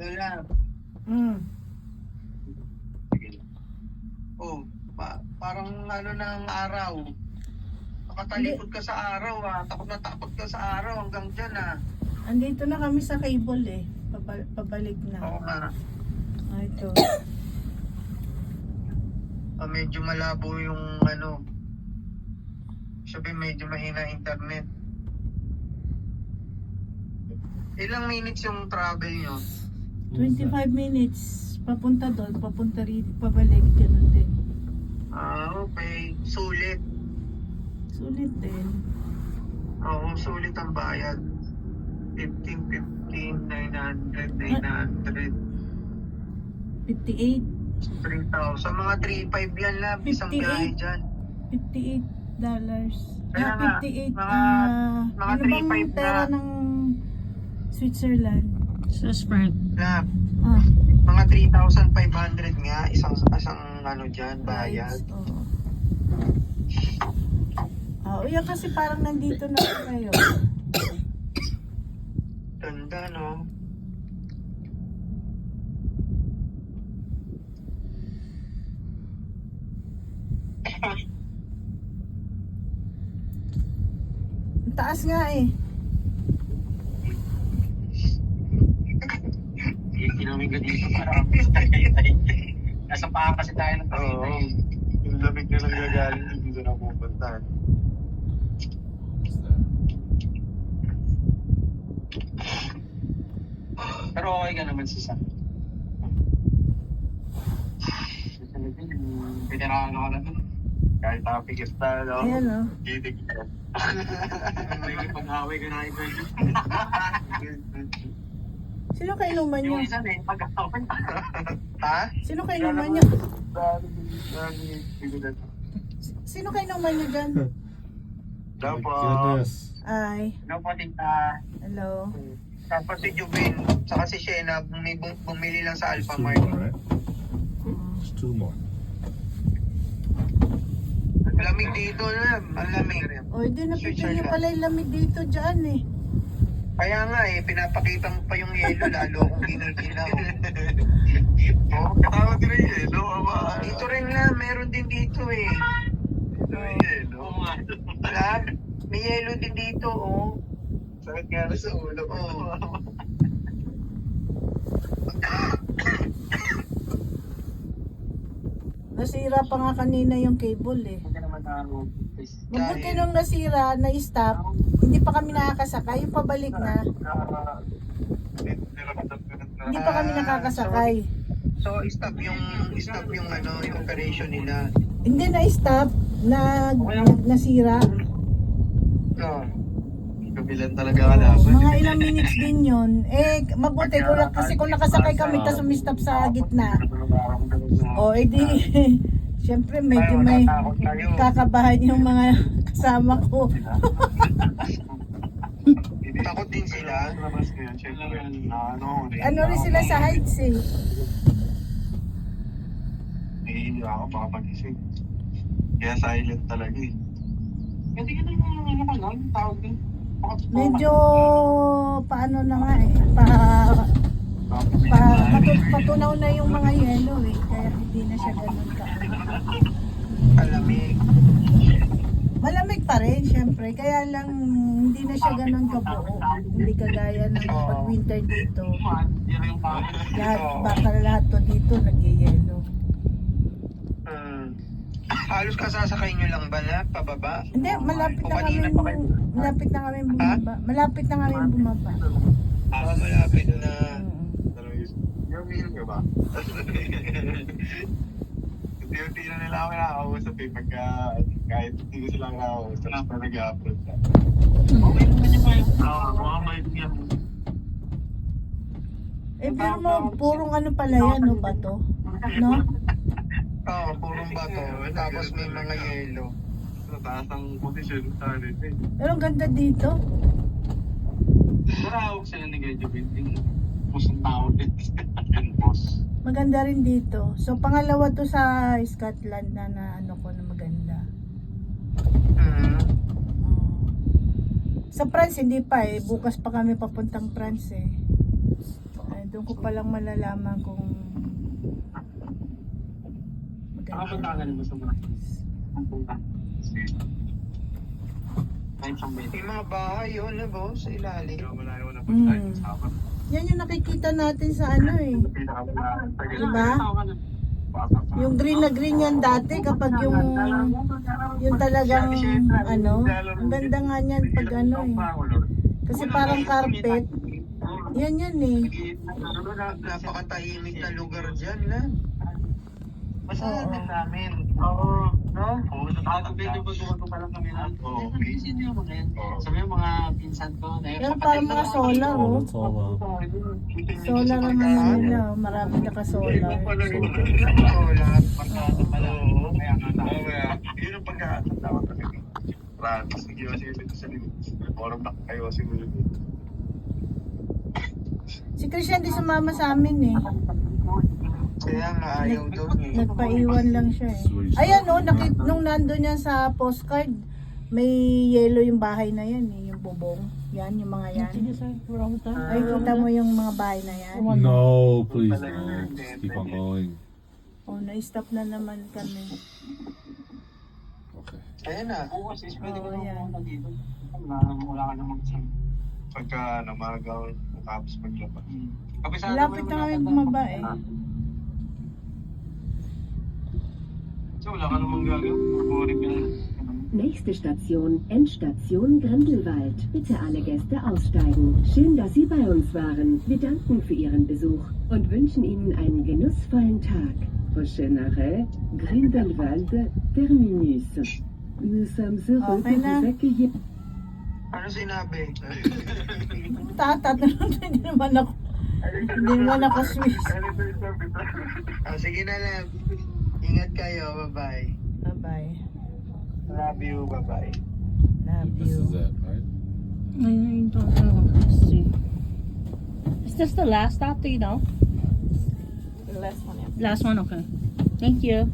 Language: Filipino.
Lola. Oh, parang ano ng araw. Nakatalikod ka sa araw takot na takot ka sa araw hanggang dyan Andito na kami sa cable eh. Pabalik na. Oo nga. Ito. Medyo malabo yung ano. Sabi medyo mahina internet. Ilang minutes yung travel nyo? 25 minutes. Papunta doon, papunta rito, pabalik. Ganun din. Okay. Sulit. Sulit din. Oo, sulit ang bayad. 15, 900, 900. 58. 3,000. Mga 3,500 yan lang. Isang 58. biyahe dyan. $58. Kaya nga, 58. mga Ano bang 3,500 pera ng Switzerland? Suspect. Na, Ah, mga 3,500 nga. Isang ano dyan, bayad. Yan kasi parang nandito na kayo. Ganda, no? Ang taas nga eh. Hindi namin dito para nasa paa kasi tayo ng Tagaytay. Yung lamig na lang gagaling, dito na pupunta. Pero okay ka naman si Sam. Veterano ka na dun. Kahit topic na, no? Ayan o. Gidig ka. May pag-away ka na ito. Sino kainuman nyo? Yung isa na pag-away. Ha? Sino kainuman nyo? Sino kainuman nyo dyan? Dapo. Ay, Ano po, tita? hello. Tapos si Jubin, saka si Shena, bumili lang sa Alpha Mart. There's two more. Lamig dito na, malamig. O, hindi napitin nyo pala yung lamig dito dyan eh. Kaya nga pinapakita mo pa yung yelo, lalo akong ginigilaw. Oh, katawag din yung yelo, ama. Dito rin na, meron din dito eh. Ito yung yelo. Oo nga. Wala, may yelo din dito Sakit nga na sa ulo ko. Nasira pa nga kanina yung cable eh. Hindi naman ako. Mabuti nung nasira, na-stop, hindi pa kami nakakasakay. Yung pabalik na, hindi pa kami nakakasakay. So, stop yung ano, yung operation nila. Hindi na-stop, nasira. No. Kabilan talaga kalaban. Mga ilang minutes din yun. Mabuti kasi kung nakasakay kami tapos umistop sa gitna. Edi, syempre medyo may kakabahan yung mga kasama ko. Takot din sila. Ano rin sila sa heights eh. Nahihiyo ako baka mag-isip. Kaya silent talaga eh. Hindi ka naman ano ka lang, tawag din. Medyo paano na nga eh. Patunaw na yung mga yelo eh. Kaya hindi na siya ganun ka. Malamig. Malamig pa rin, syempre. Kaya lang hindi na siya ganun kabuo. Hindi kagaya ng pag winter dito. Lahat to dito nagyayelo. Halos kasasakay nyo lang ba na pababa? Hindi, malapit na kami bumaba. Malapit na kami bumaba. Malapit na. Yung meal ka ba? Unti-unti na nila ako nakakausap eh. Pagka kahit hindi ko sila nakakausap, na nag-upload ka. Okay naman yung kayo. Mga mic niya. Pero mo, purong ano pala yan, no, bato? No? Oo, purong bato. Tapos may mga yelo. Sa taas ang posisyon sa atin eh. Pero ang ganda dito. Marawag sila ni Gajo Binting. Pusang tao din. Yung boss. Maganda rin dito. So, pangalawa to sa Scotland na ano ko na maganda. Sa France, hindi pa eh. Bukas pa kami papuntang France eh. Doon ko palang malalaman kung Punta ka rin mo sa mga. Ang punta. Kahit saan ba May mga bahay yun, boss, sa ilalim. Kaya malayo na punta tayo sa apat. yan yung nakikita natin sa ano eh. Pinakamalayo. Diba? Yung green na green yan dati kapag yung talagang ano, ang ganda nga niyan pag ano eh. Kasi parang carpet. Yan eh. Napakatahimik na lugar dyan, na. Basta Oo. sa amin. Oo. No? Oo, sa taas video ba dumago pa lang kami na. Oo. Sino yung mga yan? Sabi yung mga pinsan ko. Yan parang mga solar oh. Solar ang mga nila. Oh. Marami naka-solar. Lahat pasado pala. Oo. Kaya, yun ang pagkakatawa talaga. Ratis, nag-iwasig dito sa limit. Orang na kayo si Willie. Si Christian di sumama sa amin eh. Kaya nga ayaw doon eh. Nagpaiwan lang siya eh. Ayan oh, nung nandun yan sa postcard, may yellow yung bahay na yan eh, yung bubong. Yan, yung mga yan. Ay, kita mo yung mga bahay na yan. No, please no. Just keep on going. Oh, na-stop na naman kami. Okay. Ayan na. Oo, sis, pwede ka Oo, yan. naman dito. Wala ka namang saan. Pagka namagaw, tapos maglaba. Kapisado Lapit na kami bumaba eh. So, wala ka namang gagawin. Boring ka na. Nächste Station, Endstation Grindelwald. Bitte alle Gäste aussteigen. Schön, dass Sie bei uns waren. Wir danken für Ihren Besuch und wünschen Ihnen einen genussvollen Tag. Prochain arrêt, Grindelwald terminus. Nous sommes heureux Okay de na. vous accueillir. Ano sinabi? Tatanong hindi naman ako Swiss. Sige na lang. Ingat kayo. Bye-bye. Bye-bye. Love you. Bye-bye. Love This is you. it, right? I don't know. Let's see. Is this the last stop, do you know? The last one, yeah. Last one, okay. Thank you.